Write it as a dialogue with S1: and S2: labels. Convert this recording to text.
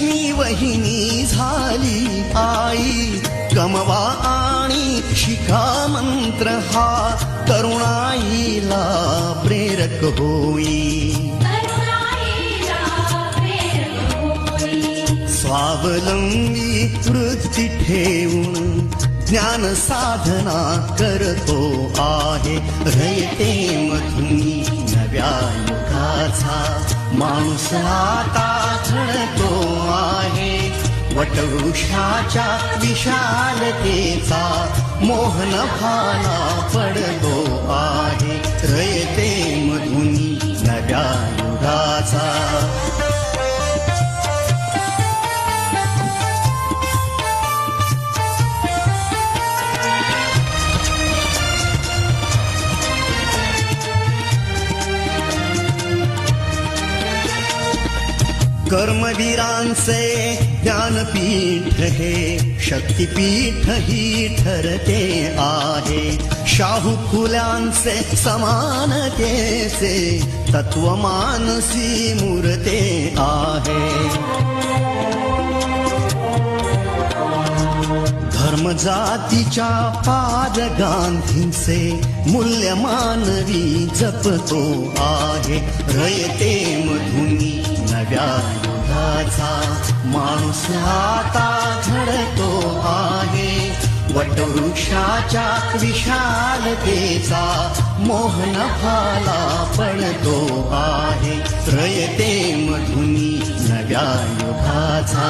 S1: लक्ष्मी वहिनी झाली आई, कमवा आणि शिका मंत्र हा, तरुणाईला प्रेरक होई. स्वावलंबी वृत्ती ठेवून ज्ञान साधना करतो आहे. रयते मधुनी नव्या युगाचा माणूस आता घडतो आहे. वटवृक्षाच्या विशालतेचा मोहन भाला पडतो आहे. रयते मधुनी नव्या युगाचा. कर्मवीरांचे ज्ञानपीठ हे शक्तिपीठ ही ठरते आहे. शाहू फुल्यांचे समानतेचे तत्व मानसी मूर्ते आहे. धर्म जातीच्या पाद गांधींचे मूल्य मानवी जपतो आहे. रयते मधुनी नव्या युगाचा माणूस आता घडतो आहे. वटवृक्षाच्या विशालतेचा मोहन भाला पडतो आहे. रयते मधुनी नव्या युगाचा.